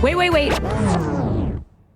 Wait.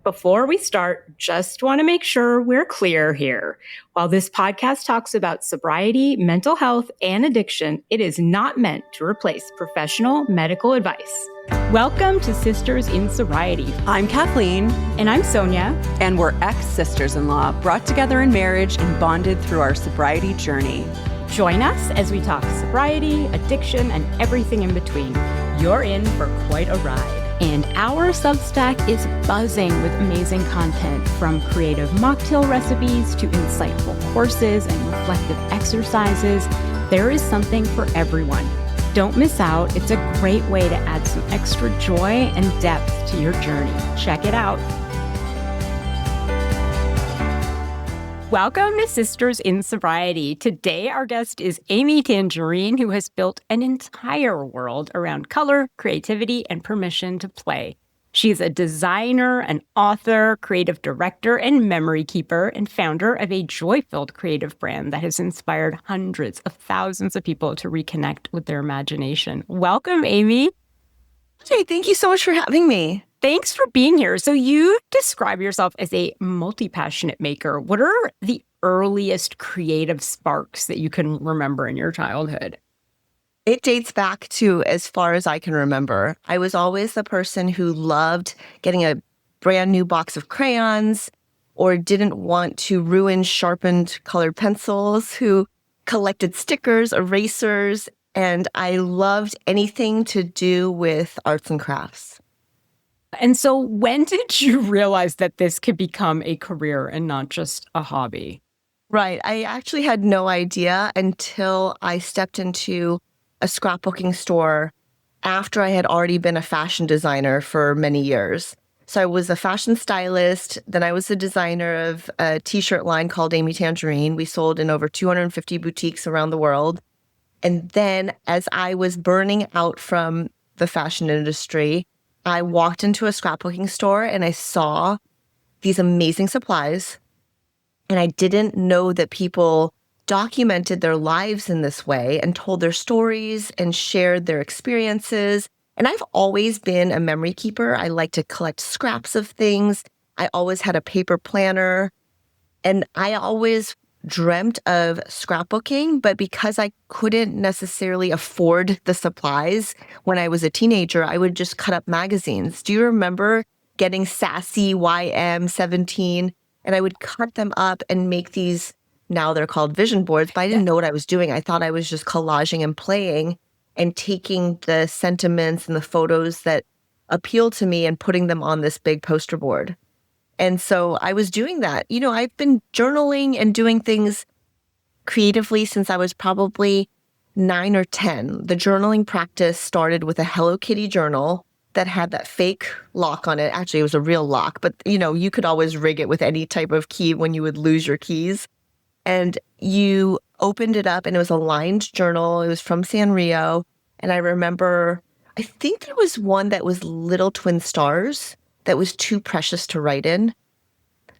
Before we start, just want to make sure we're clear here. While this podcast talks about sobriety, mental health, and addiction, it is not meant to replace professional medical advice. Welcome to Sisters in Sobriety. I'm Kathleen. And I'm Sonia. And we're ex-sisters-in-law, brought together in marriage and bonded through our sobriety journey. Join us as we talk sobriety, addiction, and everything in between. You're in for quite a ride. And our Substack is buzzing with amazing content, from creative mocktail recipes to insightful courses and reflective exercises. There is something for everyone. Don't miss out. It's a great way to add some extra joy and depth to your journey. Check it out. Welcome to Sisters in Sobriety. Today, our guest is Amy Tangerine, who has built an entire world around color, creativity, and permission to play. She's a designer, an author, creative director, and memory keeper, and founder of a joy-filled creative brand that has inspired hundreds of thousands of people to reconnect with their imagination. Welcome, Amy. Hey, thank you so much for having me. Thanks for being here. So you describe yourself as a multi-passionate maker. What are the earliest creative sparks that you can remember in your childhood? It dates back to as far as I can remember. I was always the person who loved getting a brand new box of crayons or didn't want to ruin sharpened colored pencils, who collected stickers, erasers, and I loved anything to do with arts and crafts. And so when did you realize that this could become a career and not just a hobby? Right. I actually had no idea until I stepped into a scrapbooking store after I had already been a fashion designer for many years. So I was a fashion stylist. Then I was the designer of a t-shirt line called Amy Tangerine. We sold in over 250 boutiques around the world. And then as I was burning out from the fashion industry, I walked into a scrapbooking store and I saw these amazing supplies. And I didn't know that people documented their lives in this way and told their stories and shared their experiences. And I've always been a memory keeper. I like to collect scraps of things. I always had a paper planner. And I always dreamt of scrapbooking, but because I couldn't necessarily afford the supplies when I was a teenager, I would just cut up magazines. Do you remember getting Sassy YM17? And I would cut them up and make these, now they're called vision boards, but I didn't know what I was doing. I thought I was just collaging and playing and taking the sentiments and the photos that appealed to me and putting them on this big poster board. And so I was doing that. You know, I've been journaling and doing things creatively since I was probably 9 or 10. The journaling practice started with a Hello Kitty journal that had that fake lock on it. Actually, it was a real lock, but you know, you could always rig it with any type of key when you would lose your keys. And you opened it up and it was a lined journal. It was from Sanrio. And I remember, I think there was one that was little twin stars that was too precious to write in.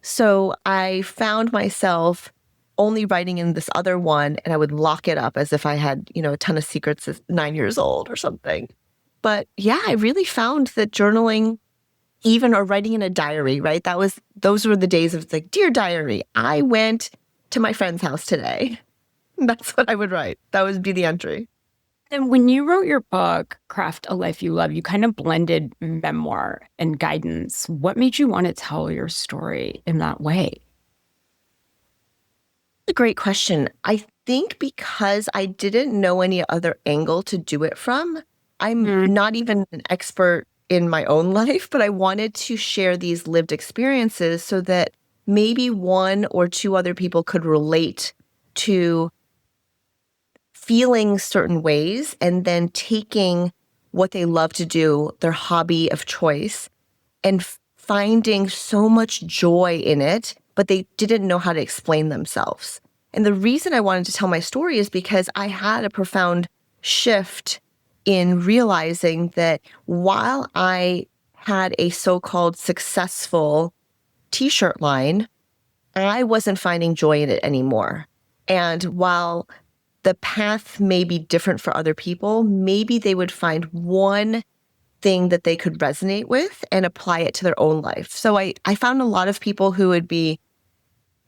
So I found myself only writing in this other one, and I would lock it up as if I had, you know, a ton of secrets at 9 years old or something. But yeah, I really found that journaling, even or writing in a diary, right? Those were the days of like, dear diary, I went to my friend's house today. That's what I would write. That would be the entry. And when you wrote your book, Craft a Life You Love, you kind of blended memoir and guidance. What made you want to tell your story in that way? A great question. I think because I didn't know any other angle to do it from. I'm not even an expert in my own life, but I wanted to share these lived experiences so that maybe one or two other people could relate to feeling certain ways and then taking what they love to do, their hobby of choice, and finding so much joy in it, but they didn't know how to explain themselves. And the reason I wanted to tell my story is because I had a profound shift in realizing that while I had a so-called successful t-shirt line, I wasn't finding joy in it anymore. And while the path may be different for other people, maybe they would find one thing that they could resonate with and apply it to their own life. So I found a lot of people who would be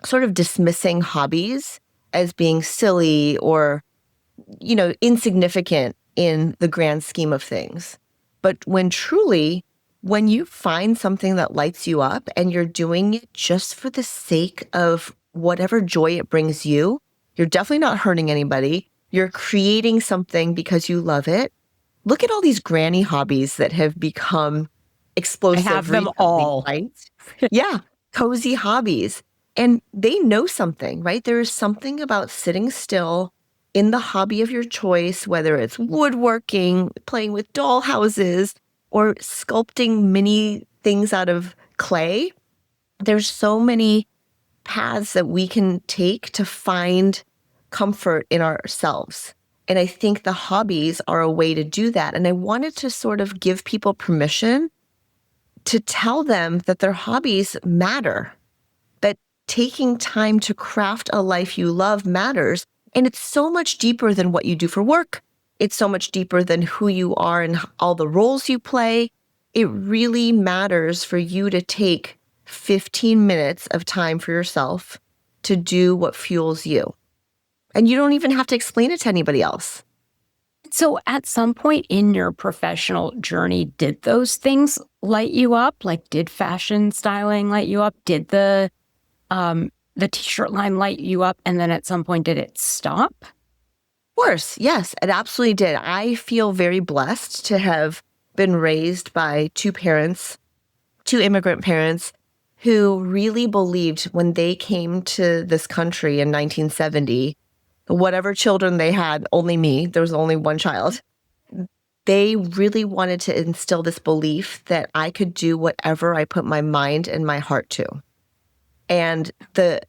sort of dismissing hobbies as being silly or, insignificant in the grand scheme of things. But when you find something that lights you up and you're doing it just for the sake of whatever joy it brings you, you're definitely not hurting anybody. You're creating something because you love it. Look at all these granny hobbies that have become explosive. I have them recently, all. right? Yeah, cozy hobbies. And they know something, right? There is something about sitting still in the hobby of your choice, whether it's woodworking, playing with doll houses, or sculpting mini things out of clay. There's so many paths that we can take to find comfort in ourselves. And I think the hobbies are a way to do that. And I wanted to sort of give people permission to tell them that their hobbies matter, that taking time to craft a life you love matters. And it's so much deeper than what you do for work. It's so much deeper than who you are and all the roles you play. It really matters for you to take 15 minutes of time for yourself to do what fuels you. And you don't even have to explain it to anybody else. So at some point in your professional journey, did those things light you up? Like, did fashion styling light you up? Did the t-shirt line light you up? And then at some point, did it stop? Of course, yes, it absolutely did. I feel very blessed to have been raised by two immigrant parents who really believed when they came to this country in 1970, whatever children they had, only me, there was only one child, they really wanted to instill this belief that I could do whatever I put my mind and my heart to. And the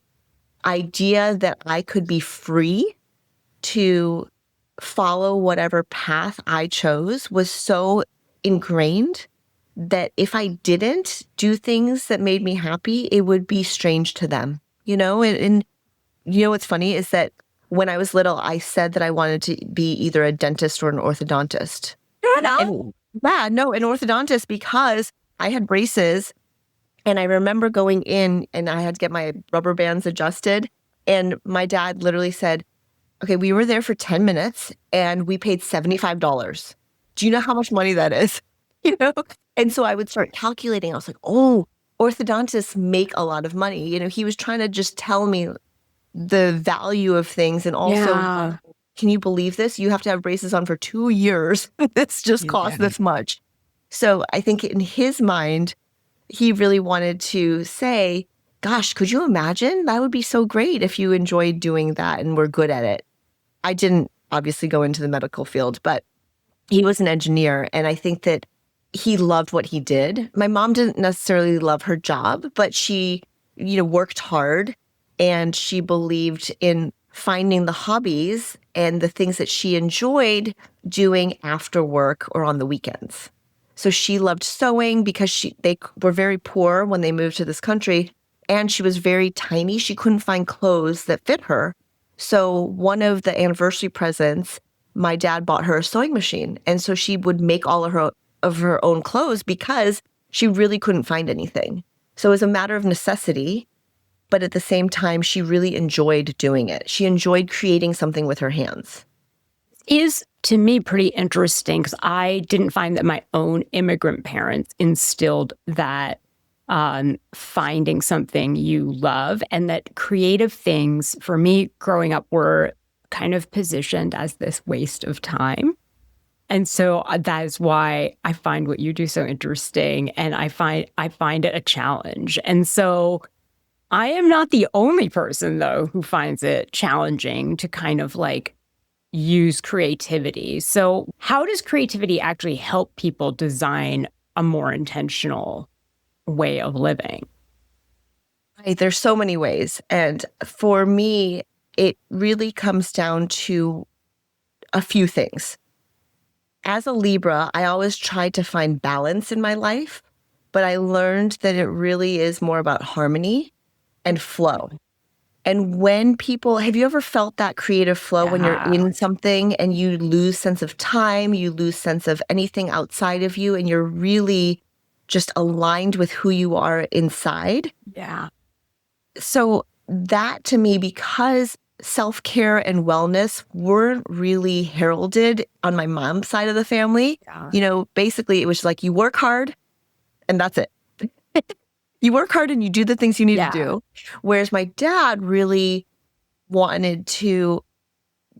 idea that I could be free to follow whatever path I chose was so ingrained that if I didn't do things that made me happy, it would be strange to them, And what's funny is that when I was little, I said that I wanted to be either a dentist or an orthodontist. An orthodontist, because I had braces. And I remember going in and I had to get my rubber bands adjusted. And my dad literally said, okay, we were there for 10 minutes and we paid $75. Do you know how much money that is? And so I would start calculating. I was like, oh, orthodontists make a lot of money. He was trying to just tell me the value of things. And also, Can you believe this? You have to have braces on for 2 years. This just costs this much. So I think in his mind, he really wanted to say, gosh, could you imagine? That would be so great if you enjoyed doing that and were good at it. I didn't obviously go into the medical field, but he was an engineer. And I think that he loved what he did. My mom didn't necessarily love her job, but she, worked hard and she believed in finding the hobbies and the things that she enjoyed doing after work or on the weekends. So she loved sewing because they were very poor when they moved to this country, and she was very tiny. She couldn't find clothes that fit her. So one of the anniversary presents, my dad bought her a sewing machine. And so she would make all of her own clothes because she really couldn't find anything. So it was a matter of necessity, but at the same time, she really enjoyed doing it. She enjoyed creating something with her hands. Is, to me, pretty interesting because I didn't find that my own immigrant parents instilled that finding something you love, and that creative things, for me, growing up, were kind of positioned as this waste of time. And so that is why I find what you do so interesting, and I find it a challenge. And so I am not the only person, though, who finds it challenging to kind of use creativity. So how does creativity actually help people design a more intentional way of living? There's so many ways. And for me, it really comes down to a few things. As a Libra, I always tried to find balance in my life, but I learned that it really is more about harmony and flow. And when people, have you ever felt that creative flow when you're Yeah. in something and you lose sense of time, you lose sense of anything outside of you, and you're really just aligned with who you are inside? Yeah. So that to me, because self-care and wellness weren't really heralded on my mom's side of the family, basically it was like you work hard and that's it. You work hard and you do the things you need to do. Whereas my dad really wanted to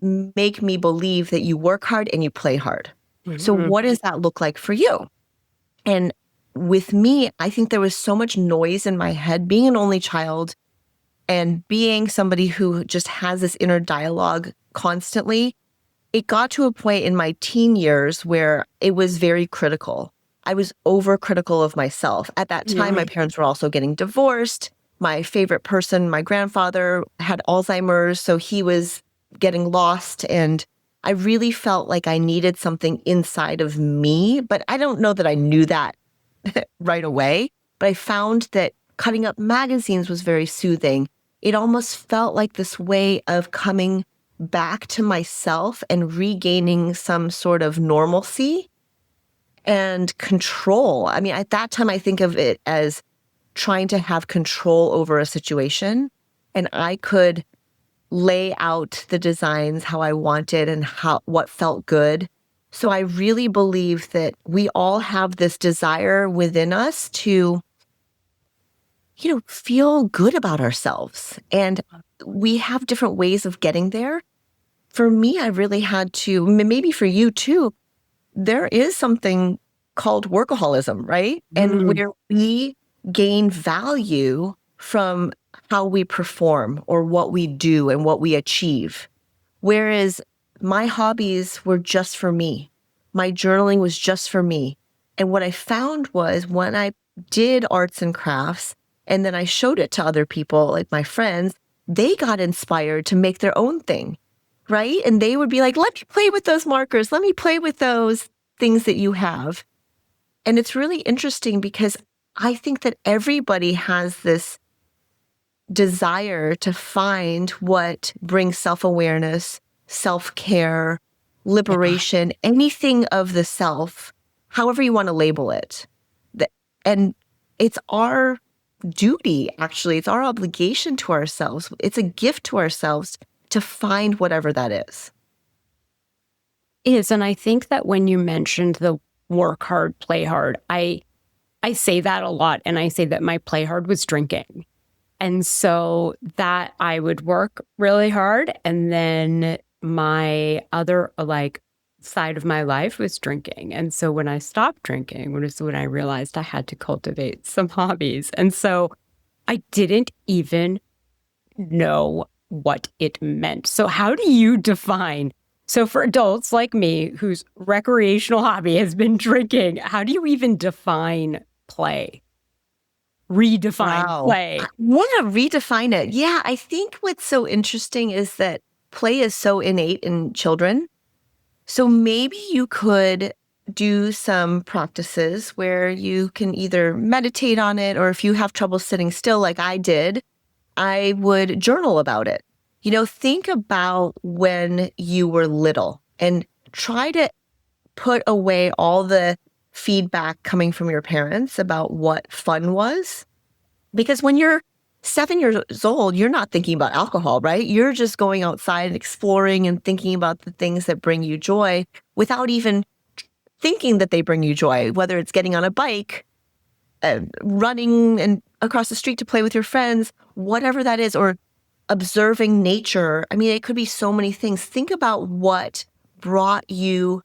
make me believe that you work hard and you play hard. So what does that look like for you? And with me, I think there was so much noise in my head, being an only child and being somebody who just has this inner dialogue constantly. It got to a point in my teen years where it was very critical. I was overcritical of myself. At that time, my parents were also getting divorced. My favorite person, my grandfather, had Alzheimer's, so he was getting lost. And I really felt like I needed something inside of me, but I don't know that I knew that right away. But I found that cutting up magazines was very soothing. It almost felt like this way of coming back to myself and regaining some sort of normalcy and control. I mean, at that time, I think of it as trying to have control over a situation, and I could lay out the designs how I wanted and what felt good. So I really believe that we all have this desire within us to, feel good about ourselves. And we have different ways of getting there. For me, I really had to, maybe for you too, there is something called workaholism, right? And where we gain value from how we perform or what we do and what we achieve. Whereas my hobbies were just for me. My journaling was just for me. And what I found was when I did arts and crafts and then I showed it to other people, like my friends, they got inspired to make their own thing, right? And they would be like, let me play with those markers. Let me play with those things that you have. And it's really interesting because I think that everybody has this desire to find what brings self-awareness, self-care, liberation, anything of the self, however you want to label it. And it's our duty, actually. It's our obligation to ourselves. It's a gift to ourselves to find whatever that is. And I think that when you mentioned the work hard, play hard, I say that a lot. And I say that my play hard was drinking. And so that I would work really hard. And then my other side of my life was drinking. And so when I stopped drinking, was when I realized I had to cultivate some hobbies. And so I didn't even know what it meant. So how do you define? So for adults like me, whose recreational hobby has been drinking, how do you even define play? Redefine play. I want to redefine it. Yeah, I think what's so interesting is that play is so innate in children. So maybe you could do some practices where you can either meditate on it, or if you have trouble sitting still like I did, I would journal about it. Think about when you were little and try to put away all the feedback coming from your parents about what fun was. Because when you're 7 years old, you're not thinking about alcohol, right? You're just going outside and exploring and thinking about the things that bring you joy without even thinking that they bring you joy, whether it's getting on a bike, running and across the street to play with your friends, whatever that is, or observing nature. I mean, it could be so many things. Think about what brought you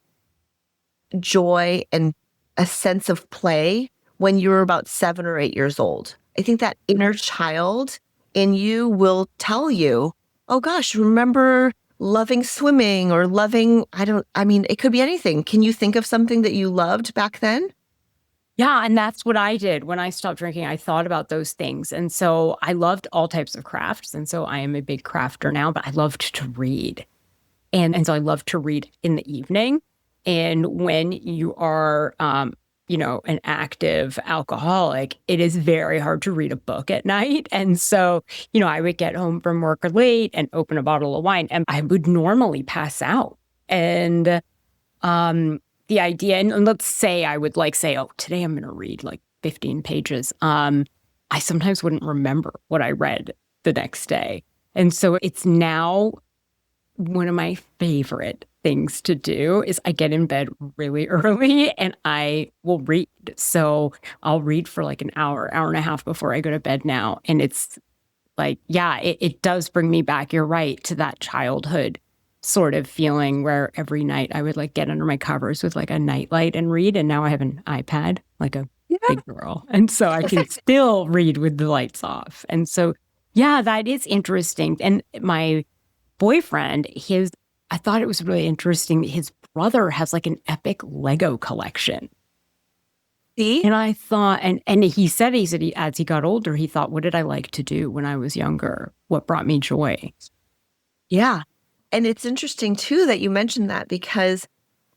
joy and a sense of play when you were about 7 or 8 years old. I think that inner child in you will tell you, oh gosh, remember loving swimming or loving, it could be anything. Can you think of something that you loved back then? Yeah, and that's what I did when I stopped drinking. I thought about those things. And so I loved all types of crafts. And so I am a big crafter now, but I loved to read. And so I love to read in the evening. And when you are an active alcoholic, it is very hard to read a book at night. And so, I would get home from work late and open a bottle of wine, and I would normally pass out. And the idea, and let's say I would say, oh, today I'm going to read 15 pages. I sometimes wouldn't remember what I read the next day. And so it's now one of my favorite things to do is I get in bed really early and I will read. So I'll read for an hour and a half before I go to bed now. And it's it does bring me back, you're right, to that childhood sort of feeling where every night I would get under my covers with a nightlight and read. And now I have an iPad, a big girl. And so I can still read with the lights off. And so, yeah, that is interesting. And my boyfriend, I thought it was really interesting that his brother has an epic Lego collection. See? And I thought, and he said as he got older, he thought, what did I like to do when I was younger? What brought me joy? Yeah. And it's interesting too that you mentioned that, because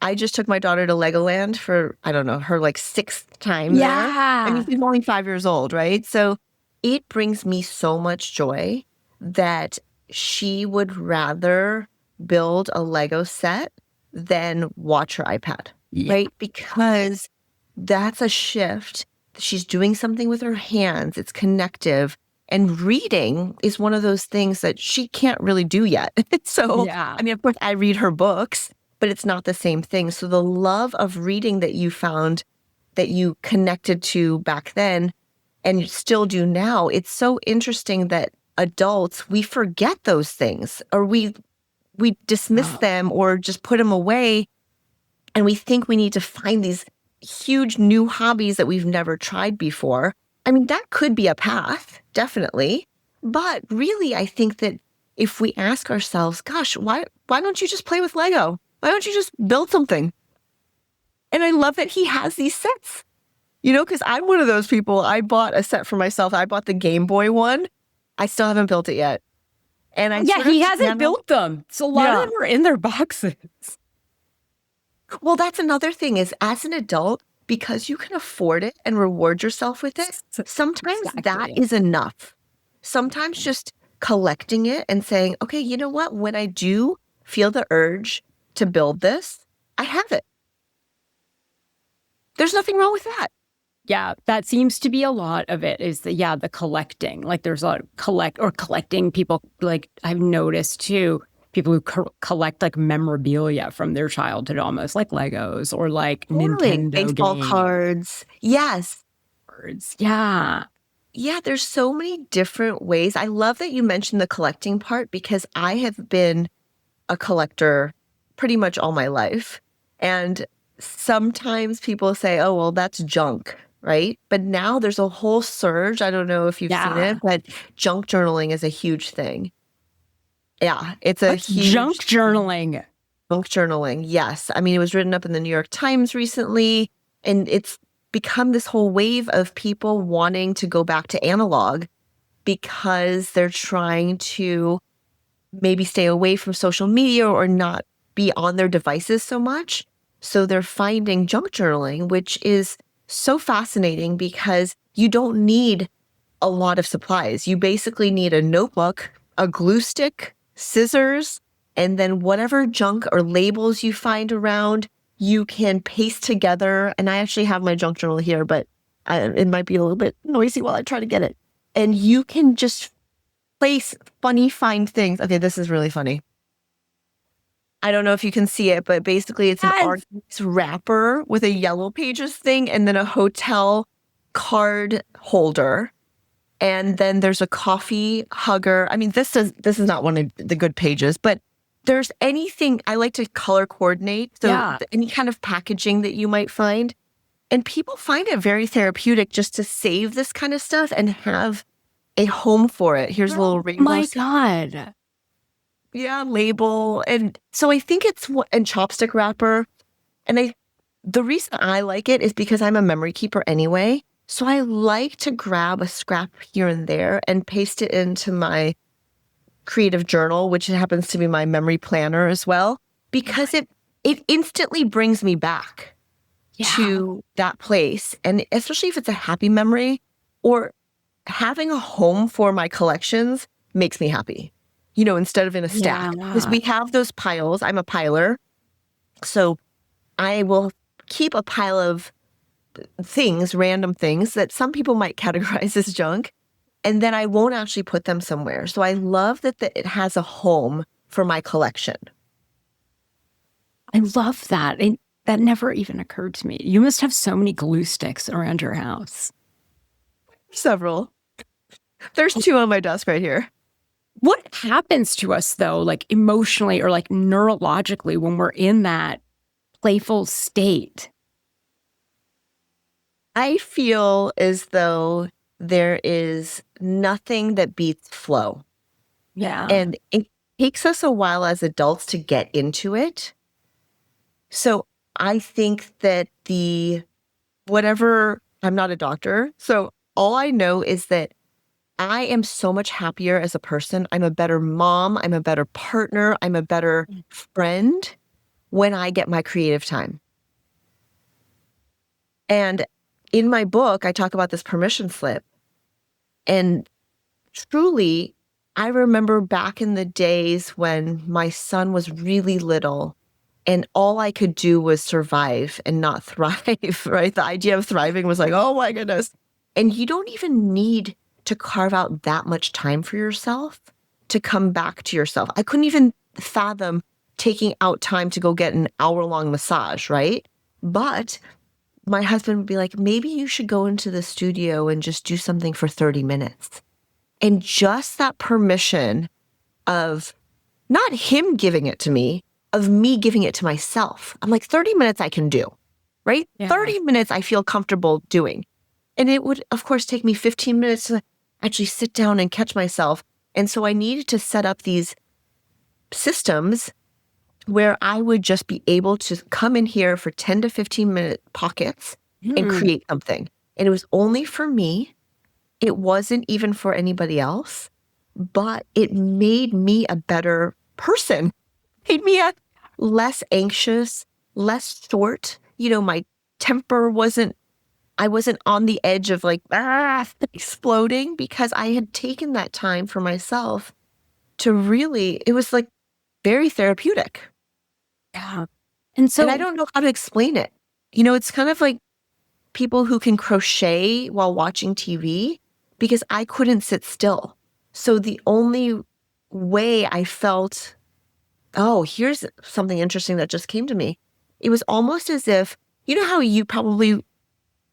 I just took my daughter to Legoland for, I don't know, her sixth time there. I mean, she's only 5 years old, right? So it brings me so much joy that she would rather build a Lego set than watch her iPad, right? Because that's a shift. She's doing something with her hands. It's connective. And reading is one of those things that she can't really do yet. So, I mean, of course, I read her books, but it's not the same thing. So the love of reading that you found, that you connected to back then and you still do now, it's so interesting that adults, we forget those things, or we dismiss them or just put them away. And we think we need to find these huge new hobbies that we've never tried before. I mean, that could be a path, definitely. But really, I think that if we ask ourselves, gosh, why don't you just play with Lego? Why don't you just build something? And I love that he has these sets, because I'm one of those people. I bought a set for myself. I bought the Game Boy one. I still haven't built it yet. And he hasn't built them. So a lot of them are in their boxes. Well, that's another thing is, as an adult, because you can afford it and reward yourself with it, sometimes that is enough. Sometimes just collecting it and saying, okay, you know what? When I do feel the urge to build this, I have it. There's nothing wrong with that. Yeah, that seems to be a lot of it is the collecting. There's a lot of collecting people. I've noticed too, people who collect memorabilia from their childhood, almost like Legos or Nintendo baseball cards. Yes. Cards. Yeah. Yeah, there's so many different ways. I love that you mentioned the collecting part, because I have been a collector pretty much all my life. And sometimes people say, oh, well, that's junk, right? But now there's a whole surge. I don't know if you've seen it, but junk journaling is a huge thing. Yeah, it's a huge junk journaling. Junk journaling, yes. I mean, it was written up in the New York Times recently, and it's become this whole wave of people wanting to go back to analog because they're trying to maybe stay away from social media or not be on their devices so much. So they're finding junk journaling, which is so fascinating because you don't need a lot of supplies. You basically need a notebook, a glue stick, scissors, and then whatever junk or labels you find around, you can paste together. And I actually have my junk journal here, but it might be a little bit noisy while I try to get it. And you can just place funny, find things. Okay, this is really funny. I don't know if you can see it, but basically it's an art wrapper with a Yellow Pages thing and then a hotel card holder. And then there's a coffee hugger. I mean, this is not one of the good pages, but there's anything. I like to color coordinate. So any kind of packaging that you might find. And people find it very therapeutic just to save this kind of stuff and have a home for it. Here's a little rainbow. Oh my God. Yeah, label. And so I think and chopstick wrapper. And the reason I like it is because I'm a memory keeper anyway. So I like to grab a scrap here and there and paste it into my creative journal, which happens to be my memory planner as well, because it instantly brings me back. to that place. And especially if it's a happy memory, or having a home for my collections makes me happy, instead of in a stack. Because we have those piles. I'm a piler. So I will keep a pile of things, random things that some people might categorize as junk, and then I won't actually put them somewhere. So I love that it has a home for my collection. I love that. And that never even occurred to me. You must have so many glue sticks around your house. Several. There's 2 on my desk right here. What happens to us, though, like emotionally or like neurologically when we're in that playful state? I feel as though there is nothing that beats flow. Yeah. And it takes us a while as adults to get into it. So I think that I'm not a doctor, so all I know is that I am so much happier as a person. I'm a better mom. I'm a better partner. I'm a better friend when I get my creative time. And in my book, I talk about this permission slip. And truly, I remember back in the days when my son was really little and all I could do was survive and not thrive, right? The idea of thriving was like, oh my goodness. And you don't even need to carve out that much time for yourself to come back to yourself. I couldn't even fathom taking out time to go get an hour-long massage, right? But my husband would be like, maybe you should go into the studio and just do something for 30 minutes. And just that permission of not him giving it to me, of me giving it to myself. I'm like, 30 minutes I can do, right? Yeah. 30 minutes I feel comfortable doing. And it would, of course, take me 15 minutes to actually sit down and catch myself. And so I needed to set up these systems where I would just be able to come in here for 10 to 15 minute pockets and create something. And it was only for me. It wasn't even for anybody else, but it made me a better person. Made me less anxious, less short. My temper I wasn't on the edge of like, exploding, because I had taken that time for myself to really, it was like very therapeutic. Yeah. And I don't know how to explain it. It's kind of like people who can crochet while watching TV, because I couldn't sit still. So the only way I felt, here's something interesting that just came to me. It was almost as if, how you probably,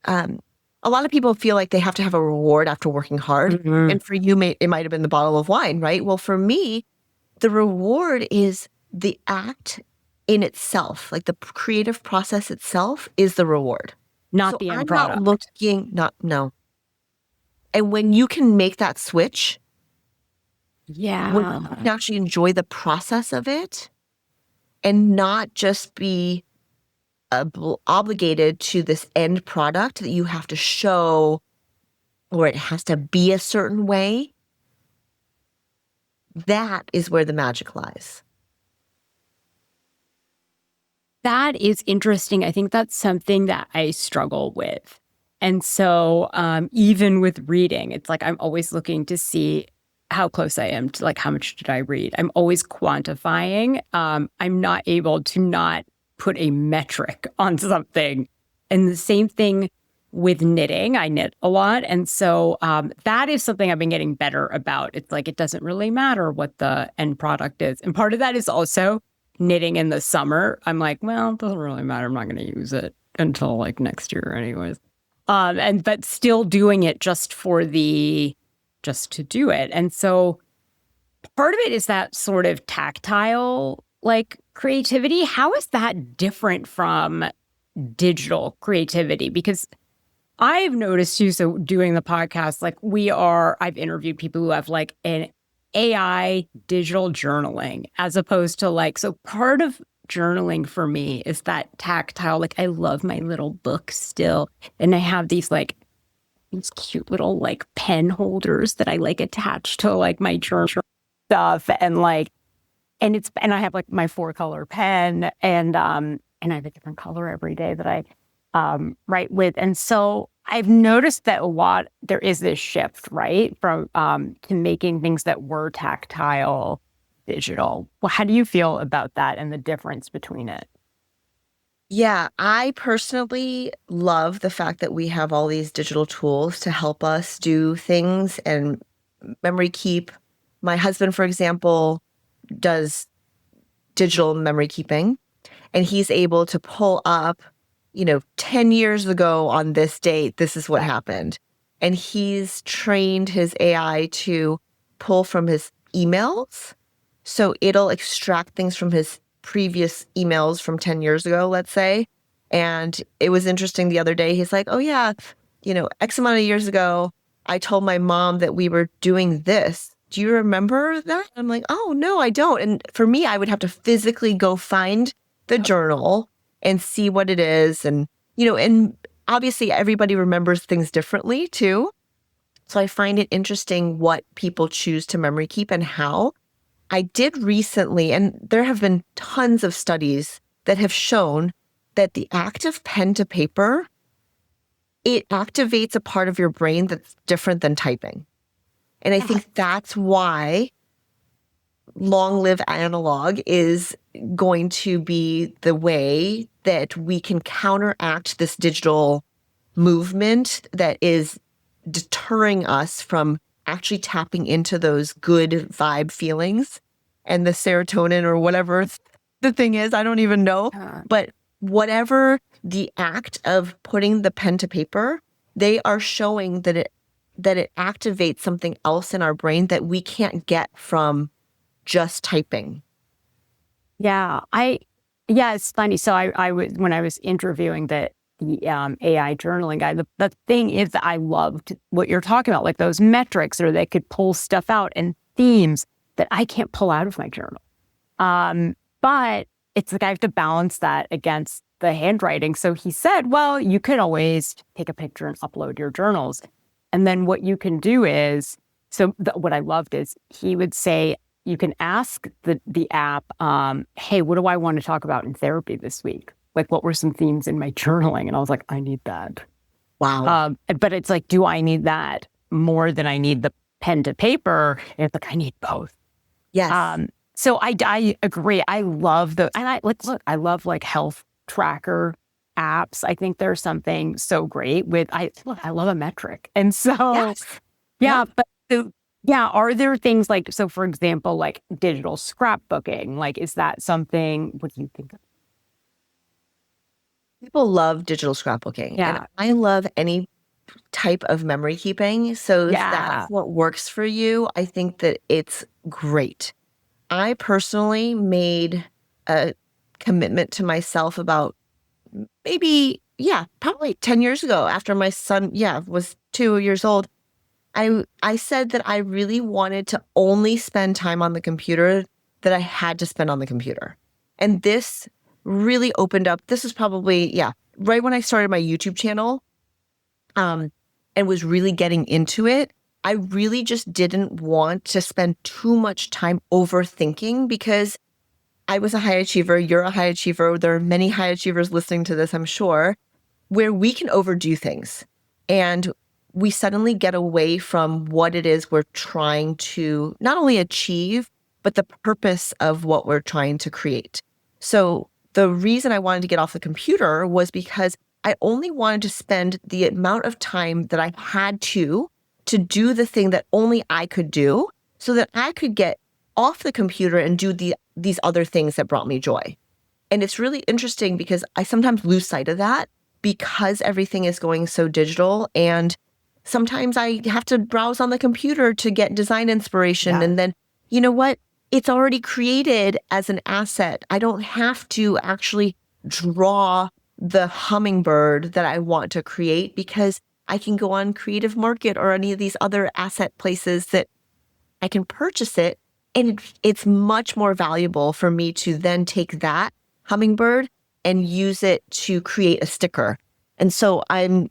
a lot of people feel like they have to have a reward after working hard. And for you, it might have been the bottle of wine, right? Well, for me, the reward is the act in itself, like the creative process itself is the reward. not the end product. No. And when you can make that switch, when you can actually enjoy the process of it and not just be obligated to this end product that you have to show or it has to be a certain way, that is where the magic lies. That is interesting. I think that's something that I struggle with. And so even with reading, it's like I'm always looking to see how close I am to like how much did I read. I'm always quantifying. I'm not able to not put a metric on something. And the same thing with knitting. I knit a lot. And so that is something I've been getting better about. It's like it doesn't really matter what the end product is. And part of that is also knitting in the summer. I'm like, well, it doesn't really matter. I'm not going to use it until like next year anyways. But still doing it just to do it. And so part of it is that sort of tactile like creativity. How is that different from digital creativity? Because I've noticed too, so doing the podcast, like I've interviewed people who have like an AI digital journaling as opposed to like, so part of journaling for me is that tactile, like I love my little book still. And I have these cute little like pen holders that I like attach to like my journal stuff and I have like my 4-color pen and I have a different color every day that I right? And so I've noticed that there is this shift, right? From, to making things that were tactile, digital. Well, how do you feel about that and the difference between it? Yeah, I personally love the fact that we have all these digital tools to help us do things and memory keep. My husband, for example, does digital memory keeping, and he's able to pull up, 10 years ago on this date, this is what happened. And he's trained his AI to pull from his emails. So it'll extract things from his previous emails from 10 years ago, let's say. And it was interesting the other day. He's like, oh, yeah, X amount of years ago, I told my mom that we were doing this. Do you remember that? I'm like, oh, no, I don't. And for me, I would have to physically go find the journal and see what it is. And obviously everybody remembers things differently too. So I find it interesting what people choose to memory keep and how. I did recently, and there have been tons of studies that have shown that the act of pen to paper, it activates a part of your brain that's different than typing. And I think that's why long live analog is going to be the way that we can counteract this digital movement that is deterring us from actually tapping into those good vibe feelings and the serotonin or whatever the thing is. I don't even know. But whatever the act of putting the pen to paper, they are showing that it activates something else in our brain that we can't get from just typing. Yeah, it's funny. So I was, when I was interviewing the AI journaling guy, the thing is that I loved what you're talking about, like those metrics, or they could pull stuff out and themes that I can't pull out of my journal. But it's like I have to balance that against the handwriting. So he said, well, you could always take a picture and upload your journals. And then what you can do is, what I loved is he would say, you can ask the app, hey, what do I want to talk about in therapy this week? Like, what were some themes in my journaling? And I was like, I need that. Wow. But it's like, do I need that more than I need the pen to paper? And it's like, I need both. Yes. So I agree. I love I love like health tracker apps. I think there's something so great with, I love a metric. And so, yes. are there things like, so for example, like digital scrapbooking, like, is that something, what do you think of? People love digital scrapbooking. Yeah. And I love any type of memory keeping. So if that's what works for you, I think that it's great. I personally made a commitment to myself about probably 10 years ago, after my son, was 2 years old. I said that I really wanted to only spend time on the computer that I had to spend on the computer. And this really opened up. This is probably, right when I started my YouTube channel, and was really getting into it. I really just didn't want to spend too much time overthinking, because I was a high achiever. You're a high achiever. There are many high achievers listening to this, I'm sure, where we can overdo things. And we suddenly get away from what it is we're trying to not only achieve, but the purpose of what we're trying to create. So the reason I wanted to get off the computer was because I only wanted to spend the amount of time that I had to do the thing that only I could do, so that I could get off the computer and do these other things that brought me joy. And it's really interesting because I sometimes lose sight of that because everything is going so digital. And sometimes I have to browse on the computer to get design inspiration. Yeah. And then, you know what? It's already created as an asset. I don't have to actually draw the hummingbird that I want to create, because I can go on Creative Market or any of these other asset places that I can purchase it. And it's much more valuable for me to then take that hummingbird and use it to create a sticker. And so I'm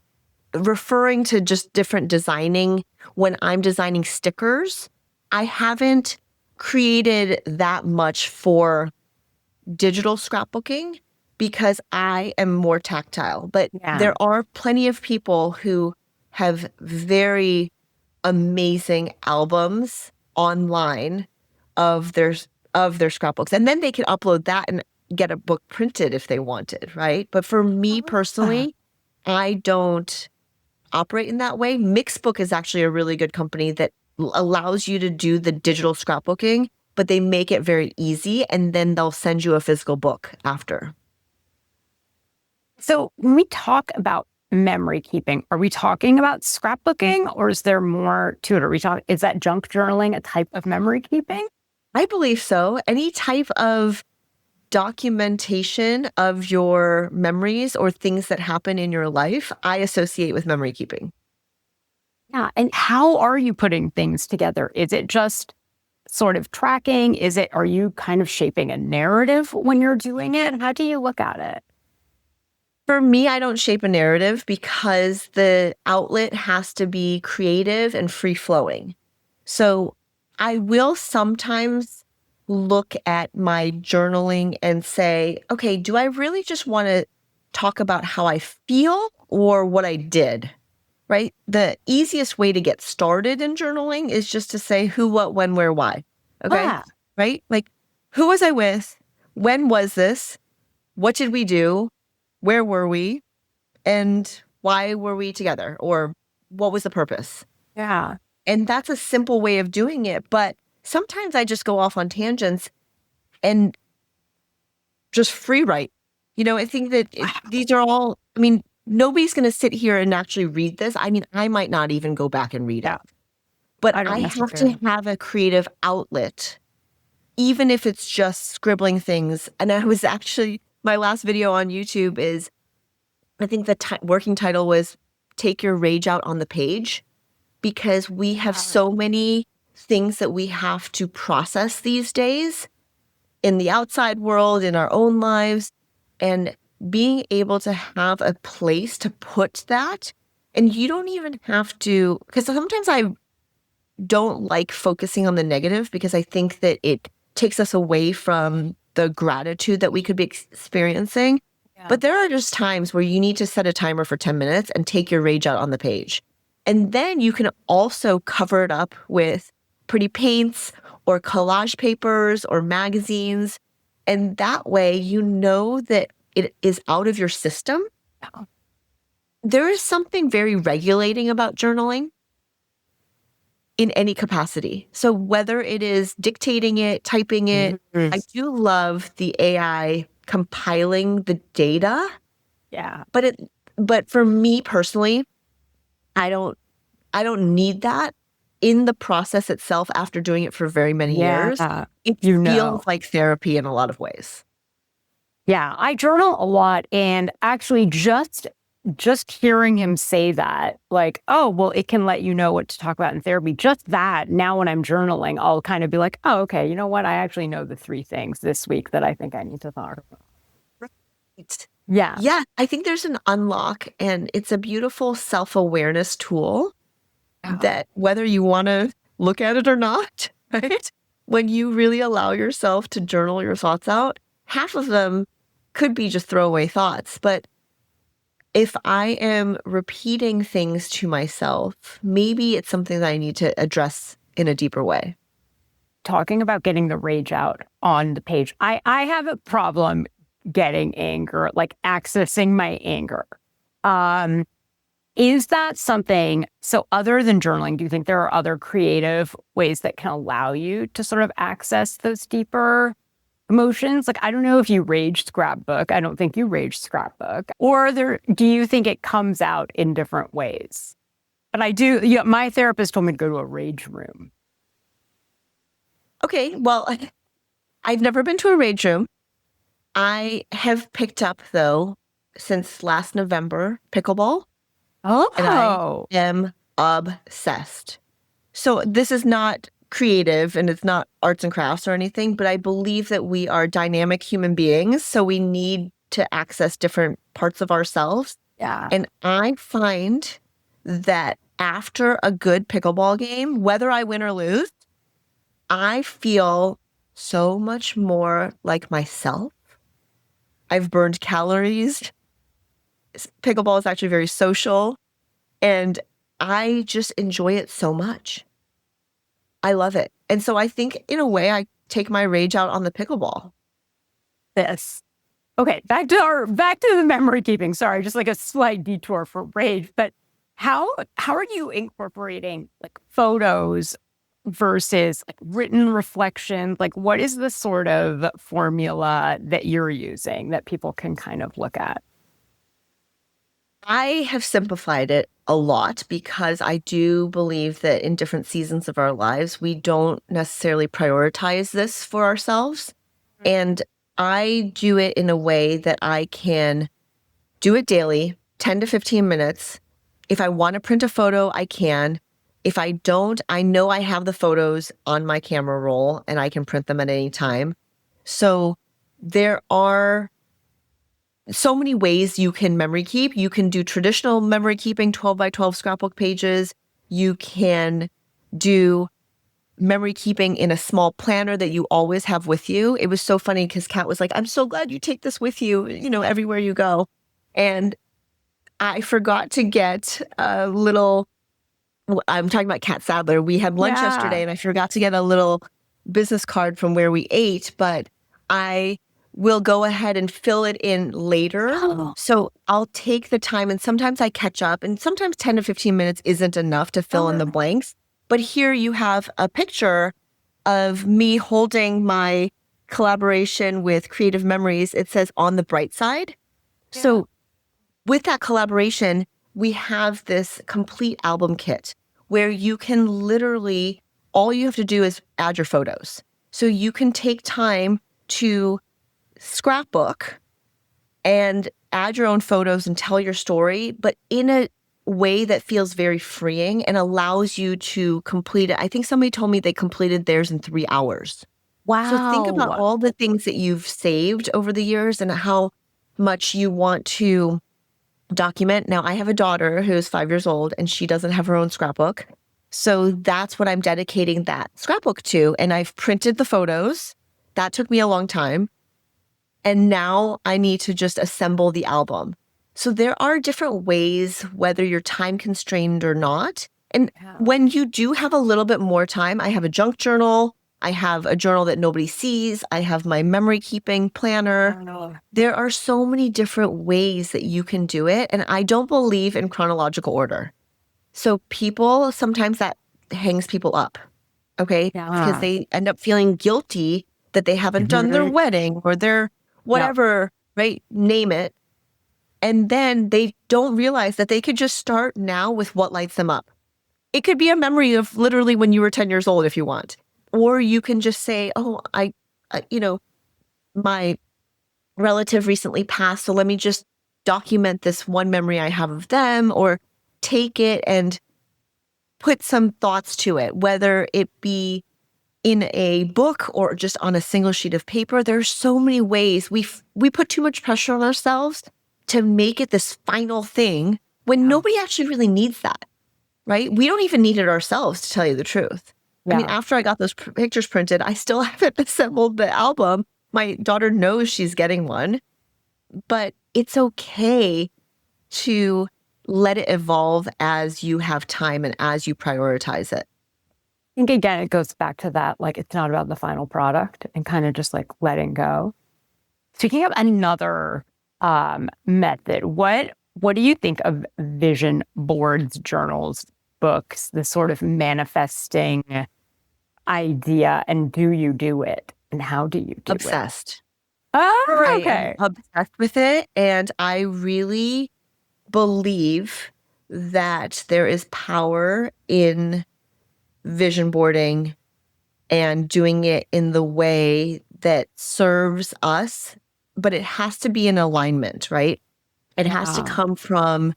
referring to just different designing. When I'm designing stickers, I haven't created that much for digital scrapbooking, because I am more tactile. But there are plenty of people who have very amazing albums online of their scrapbooks, and then they can upload that and get a book printed if they wanted, right? But for me personally, I don't operate in that way. Mixbook is actually a really good company that allows you to do the digital scrapbooking, but they make it very easy, and then they'll send you a physical book after. So when we talk about memory keeping, are we talking about scrapbooking, or is there more to it? Is that junk journaling a type of memory keeping? I believe so. Any type of documentation of your memories or things that happen in your life, I associate with memory keeping. Yeah. And how are you putting things together? Is it just sort of tracking? Are you kind of shaping a narrative when you're doing it? How do you look at it? For me, I don't shape a narrative because the outlet has to be creative and free-flowing. So I will sometimes look at my journaling and say, okay, do I really just want to talk about how I feel or what I did? Right? The easiest way to get started in journaling is just to say who, what, when, where, why. Okay? Right? Like, who was I with? When was this? What did we do? Where were we? And why were we together? Or what was the purpose? Yeah. And that's a simple way of doing it. But sometimes I just go off on tangents and just free write. I think that these are all, nobody's going to sit here and actually read this. I might not even go back and read it. But I have to have a creative outlet, even if it's just scribbling things. And my last video on YouTube is, I think the working title was Take Your Rage Out on the Page, because we have so many things that we have to process these days in the outside world, in our own lives, and being able to have a place to put that. And you don't even have to, because sometimes I don't like focusing on the negative because I think that it takes us away from the gratitude that we could be experiencing. Yeah. But there are just times where you need to set a timer for 10 minutes and take your rage out on the page. And then you can also cover it up with pretty paints or collage papers or magazines. And that way, you know that it is out of your system. Yeah. There is something very regulating about journaling in any capacity. So whether it is dictating it, typing it, I do love the AI compiling the data. Yeah. But for me personally, I don't need that in the process itself after doing it for very many years. It feels like therapy in a lot of ways. Yeah, I journal a lot, and actually just hearing him say that, like, oh, well, it can let you know what to talk about in therapy. Just that, now when I'm journaling, I'll kind of be like, oh, okay, you know what? I actually know the 3 things this week that I think I need to talk about. Right. Yeah. Yeah, I think there's an unlock, and it's a beautiful self-awareness tool that whether you want to look at it or not, right? When you really allow yourself to journal your thoughts out, half of them could be just throwaway thoughts, but if I am repeating things to myself, maybe it's something that I need to address in a deeper way. Talking about getting the rage out on the page, I have a problem getting anger, like accessing my anger. Is that something, so other than journaling, do you think there are other creative ways that can allow you to sort of access those deeper emotions? Like, I don't know if you rage scrapbook. I don't think you rage scrapbook. Or do you think it comes out in different ways? But I do, my therapist told me to go to a rage room. Okay, well, I've never been to a rage room. I have picked up, though, since last November, Pickleball. Oh. And I am obsessed. So this is not creative and it's not arts and crafts or anything, but I believe that we are dynamic human beings. So we need to access different parts of ourselves. Yeah. And I find that after a good pickleball game, whether I win or lose, I feel so much more like myself. I've burned calories. Pickleball is actually very social, and I just enjoy it so much. I love it. And so I think in a way I take my rage out on the pickleball. This. Okay, back to the memory keeping. Sorry, just like a slight detour for rage. But how are you incorporating like photos versus like written reflection? Like, what is the sort of formula that you're using that people can kind of look at? I have simplified it a lot because I do believe that in different seasons of our lives, we don't necessarily prioritize this for ourselves. And I do it in a way that I can do it daily, 10 to 15 minutes. If I want to print a photo, I can. If I don't, I know I have the photos on my camera roll and I can print them at any time. So there are so many ways you can memory keep. You can do traditional memory keeping, 12 by 12 scrapbook pages. You can do memory keeping in a small planner that you always have with you. It was so funny because Kat was like, I'm so glad you take this with you, everywhere you go. And I forgot to get a little, I'm talking about Kat Sadler. We had lunch yesterday and I forgot to get a little business card from where we ate, but I will go ahead and fill it in later. Oh. So I'll take the time, and sometimes I catch up, and sometimes 10 to 15 minutes isn't enough to fill in the blanks. But here you have a picture of me holding my collaboration with Creative Memories. It says on the bright side. Yeah. So with that collaboration, we have this complete album kit where you can literally, all you have to do is add your photos. So you can take time to scrapbook and add your own photos and tell your story, but in a way that feels very freeing and allows you to complete it. I think somebody told me they completed theirs in 3 hours. Wow. So think about all the things that you've saved over the years and how much you want to document. Now, I have a daughter who is 5 years old and she doesn't have her own scrapbook. So that's what I'm dedicating that scrapbook to. And I've printed the photos. That took me a long time. And now I need to just assemble the album. So there are different ways, whether you're time constrained or not. And when you do have a little bit more time, I have a junk journal. I have a journal that nobody sees. I have my memory keeping planner. There are so many different ways that you can do it. And I don't believe in chronological order. So people, sometimes that hangs people up, okay? Because they end up feeling guilty that they haven't done their wedding or their whatever, right? Name it. And then they don't realize that they could just start now with what lights them up. It could be a memory of literally when you were 10 years old if you want. Or you can just say, oh, my relative recently passed, so let me just document this one memory I have of them, or take it and put some thoughts to it, whether it be in a book or just on a single sheet of paper. There are so many ways. We put too much pressure on ourselves to make it this final thing when nobody actually really needs that, right? We don't even need it ourselves, to tell you the truth. I mean, after I got those pictures printed, I still haven't assembled the album. My daughter knows she's getting one, but it's okay to let it evolve as you have time and as you prioritize it. I think, again, it goes back to that, like, it's not about the final product and kind of just like letting go. Speaking of another method, what do you think of vision boards, journals, books, the sort of manifesting idea, and do you do it? And how do you do it? Obsessed. Oh, okay. I'm obsessed with it. And I really believe that there is power in vision boarding and doing it in the way that serves us, but it has to be in alignment, right? It has to come from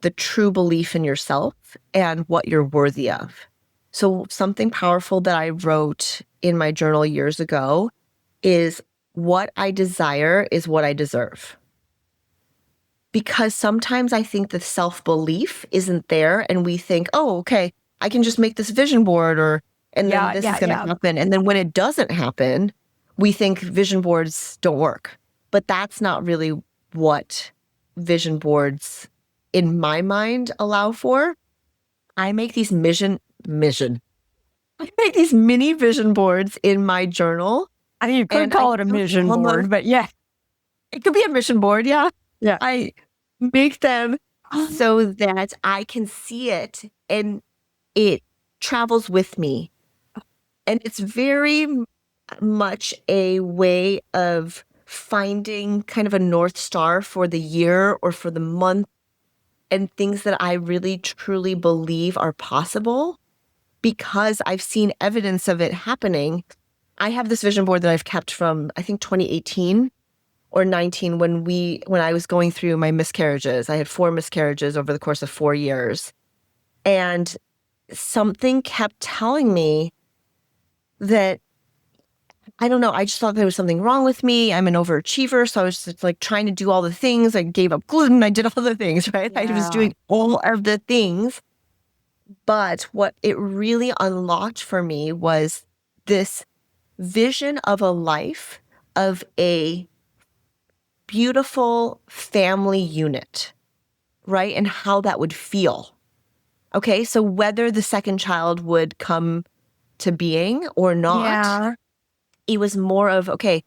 the true belief in yourself and what you're worthy of. So something powerful that I wrote in my journal years ago is, what I desire is what I deserve. Because sometimes I think the self-belief isn't there and we think, oh, okay, I can just make this vision board and then this is going to happen. And then when it doesn't happen, we think vision boards don't work. But that's not really what vision boards in my mind allow for. I make these I make these mini vision boards in my journal. I mean, you could call it a mission board, but yeah. It could be a mission board, yeah. Yeah. I make them so that I can see it and it travels with me. And it's very much a way of finding kind of a North Star for the year or for the month and things that I really truly believe are possible because I've seen evidence of it happening. I have this vision board that I've kept from, I think, 2018 or 19 when I was going through my miscarriages. I had 4 miscarriages over the course of 4 years. And something kept telling me that, I don't know, I just thought there was something wrong with me. I'm an overachiever. So I was just like trying to do all the things. I gave up gluten. I did all the things, right? I was doing all of the things. But what it really unlocked for me was this vision of a life of a beautiful family unit, right? And how that would feel. Okay, so whether the second child would come to being or not, it was more of, okay,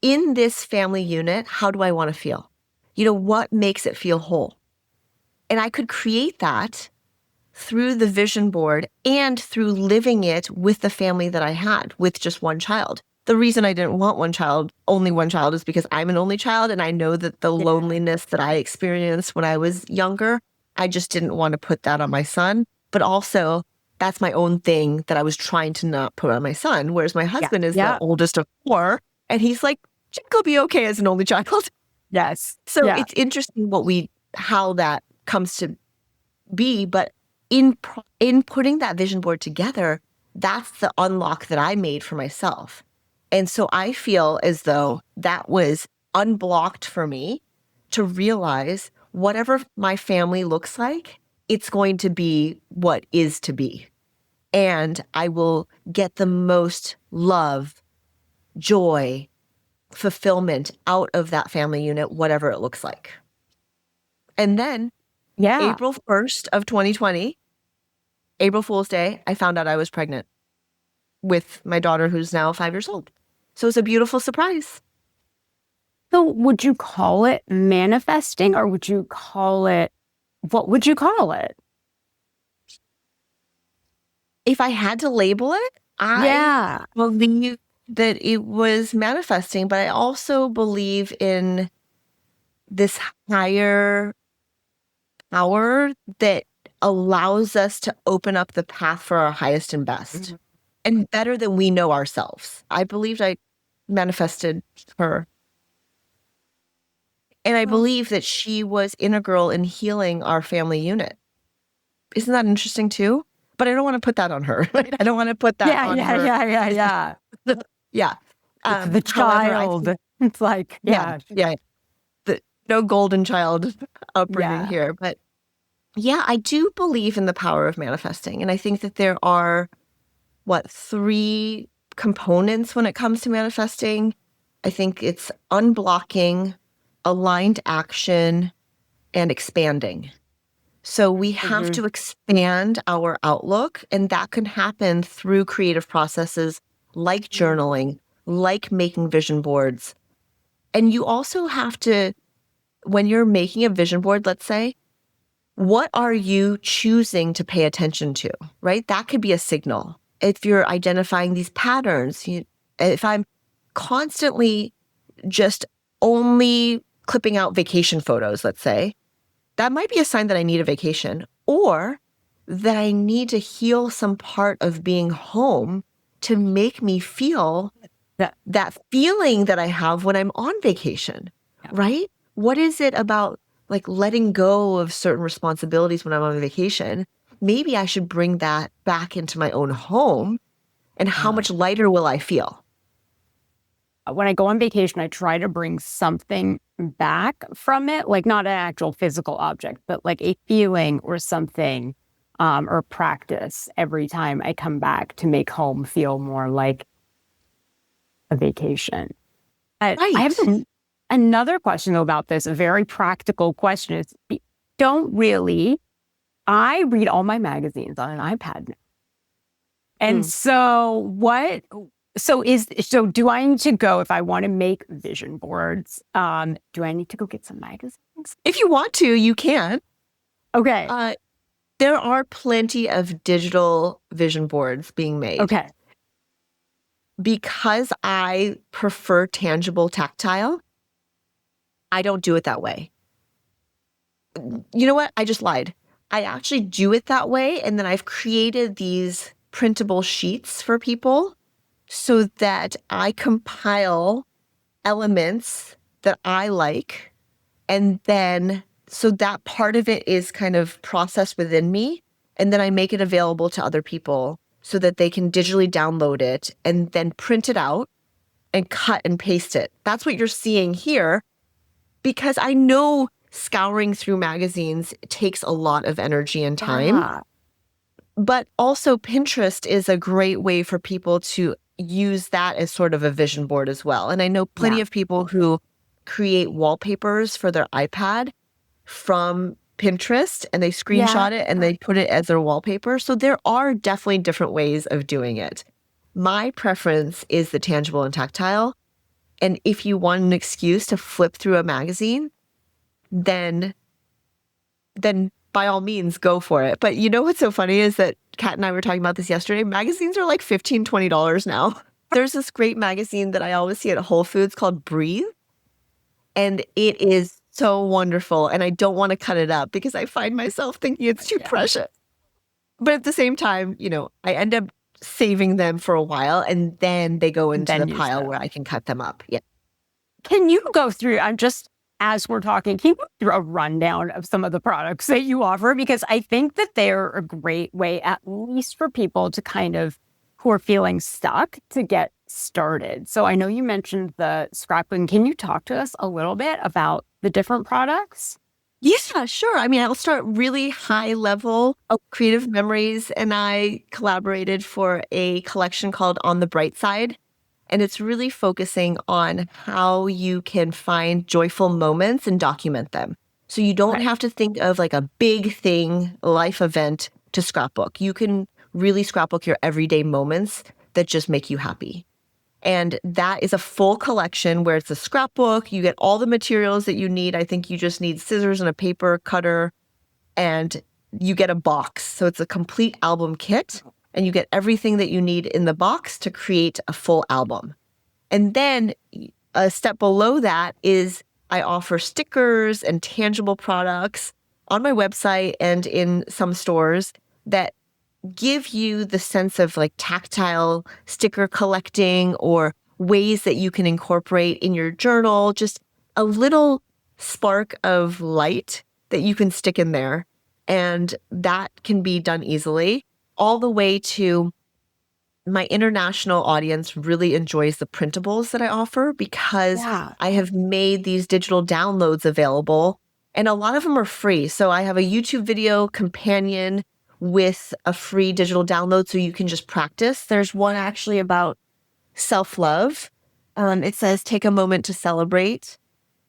in this family unit, how do I want to feel? What makes it feel whole? And I could create that through the vision board and through living it with the family that I had with just one child. The reason I didn't want only one child, is because I'm an only child and I know that the loneliness that I experienced when I was younger, I just didn't want to put that on my son. But also, that's my own thing that I was trying to not put on my son. Whereas my husband is the oldest of 4, and he's like, Jack will be okay as an only child. Yes. So it's interesting how that comes to be. But in putting that vision board together, that's the unlock that I made for myself. And so I feel as though that was unblocked for me to realize whatever my family looks like, it's going to be what is to be. And I will get the most love, joy, fulfillment out of that family unit, whatever it looks like. And then April 1st of 2020, April Fool's Day, I found out I was pregnant with my daughter, who's now 5 years old. So it's a beautiful surprise. So would you call it manifesting, or what would you call it? If I had to label it, I believe that it was manifesting, but I also believe in this higher power that allows us to open up the path for our highest and best and better than we know ourselves. I believed I manifested her. And I believe that she was integral in healing our family unit. Isn't that interesting too? But I don't want to put that on her. Right? I don't want to put that on her. Yeah. The child. It's like, no golden child upbringing here. But I do believe in the power of manifesting. And I think that there are, 3 components when it comes to manifesting. I think it's unblocking, aligned action, and expanding. So we have to expand our outlook, and that can happen through creative processes like journaling, like making vision boards. And you also have to, when you're making a vision board, let's say, what are you choosing to pay attention to, right? That could be a signal. If you're identifying these patterns, if I'm constantly just only clipping out vacation photos, let's say, that might be a sign that I need a vacation, or that I need to heal some part of being home to make me feel that feeling that I have when I'm on vacation, right? What is it about letting go of certain responsibilities when I'm on vacation? Maybe I should bring that back into my own home, and how much lighter will I feel? When I go on vacation, I try to bring something back from it, not an actual physical object, but a feeling or something, or practice every time I come back to make home feel more like a vacation. Right. I have Another question though about this, a very practical question is, I read all my magazines on an iPad now. And so do I need to go, if I want to make vision boards, do I need to go get some magazines? If you want to, you can. Okay. There are plenty of digital vision boards being made. Okay. Because I prefer tangible tactile, I don't do it that way. You know what? I just lied. I actually do it that way. And then I've created these printable sheets for people so that I compile elements that I like. And then, so that part of it is kind of processed within me. And then I make it available to other people so that they can digitally download it and then print it out and cut and paste it. That's what you're seeing here, because I know scouring through magazines takes a lot of energy and time. But also Pinterest is a great way for people to use that as sort of a vision board as well. And I know plenty of people who create wallpapers for their iPad from Pinterest, and they screenshot it and they put it as their wallpaper. So there are definitely different ways of doing it. My preference is the tangible and tactile. And if you want an excuse to flip through a magazine, then by all means, go for it. But you know what's so funny is that Kat and I were talking about this yesterday. Magazines are like $15, $20 now. There's this great magazine that I always see at Whole Foods called Breathe. And it is so wonderful. And I don't want to cut it up because I find myself thinking it's too precious. But at the same time, you know, I end up saving them for a while and then they go into the pile where I can cut them up. Yeah. Can you go through, as we're talking, can you go through a rundown of some of the products that you offer? Because I think that they're a great way, at least for people to kind of, who are feeling stuck, to get started. So I know you mentioned the scrapbooking. Can you talk to us a little bit about the different products? Yeah, sure. I mean, I'll start really high level. Creative Memories and I collaborated for a collection called On the Bright Side. And it's really focusing on how you can find joyful moments and document them. So you don't have to think of like a big thing, life event to scrapbook. You can really scrapbook your everyday moments that just make you happy. And that is a full collection where it's a scrapbook. You get all the materials that you need. I think you just need scissors and a paper cutter, and you get a box. So it's a complete album kit, and you get everything that you need in the box to create a full album. And then a step below that is I offer stickers and tangible products on my website and in some stores that give you the sense of like tactile sticker collecting or ways that you can incorporate in your journal, just a little spark of light that you can stick in there. And that can be done easily, all the way to my international audience really enjoys the printables that I offer because I have made these digital downloads available, and a lot of them are free. So I have a YouTube video companion with a free digital download so you can just practice. There's one actually about self-love. It says, take a moment to celebrate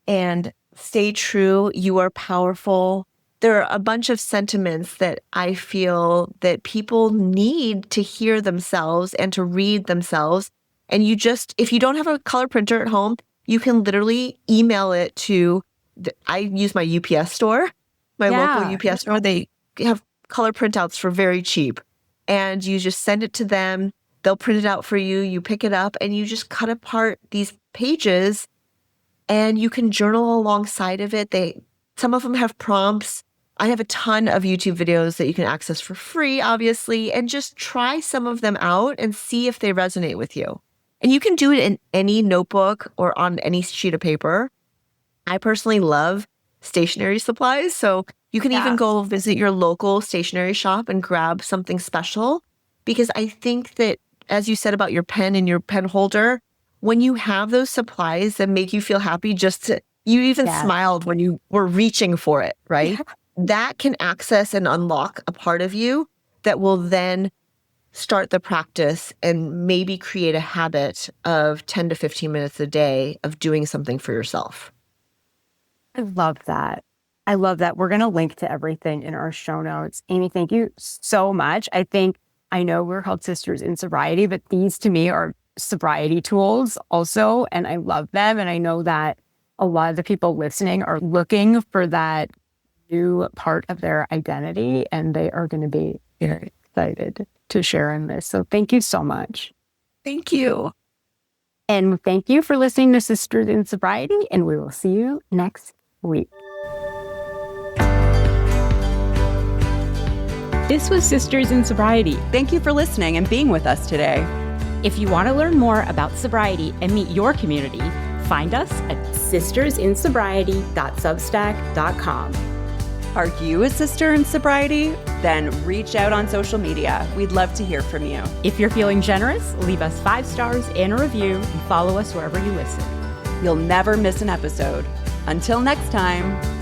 and stay true. You are powerful. There are a bunch of sentiments that I feel that people need to hear themselves and to read themselves. And you just, if you don't have a color printer at home, you can literally email it to, I use my UPS store, my local UPS store. They have color printouts for very cheap. And you just send it to them. They'll print it out for you. You pick it up and you just cut apart these pages and you can journal alongside of it. Some of them have prompts. I have a ton of YouTube videos that you can access for free, obviously, and just try some of them out and see if they resonate with you. And you can do it in any notebook or on any sheet of paper. I personally love stationery supplies, so you can even go visit your local stationery shop and grab something special, because I think that, as you said about your pen and your pen holder, when you have those supplies that make you feel happy, you even smiled when you were reaching for it, right? That can access and unlock a part of you that will then start the practice and maybe create a habit of 10 to 15 minutes a day of doing something for yourself. I love that. I love that. We're going to link to everything in our show notes. Amy, thank you so much. I know we're called Sisters in Sobriety, but these to me are sobriety tools also, and I love them. And I know that a lot of the people listening are looking for that new part of their identity, and they are going to be very excited to share in this. So thank you so much. Thank you. And thank you for listening to Sisters in Sobriety, and we will see you next week. This was Sisters in Sobriety. Thank you for listening and being with us today. If you want to learn more about sobriety and meet your community, find us at sistersinsobriety.substack.com. Are you a sister in sobriety? Then reach out on social media. We'd love to hear from you. If you're feeling generous, leave us 5 stars and a review and follow us wherever you listen. You'll never miss an episode. Until next time.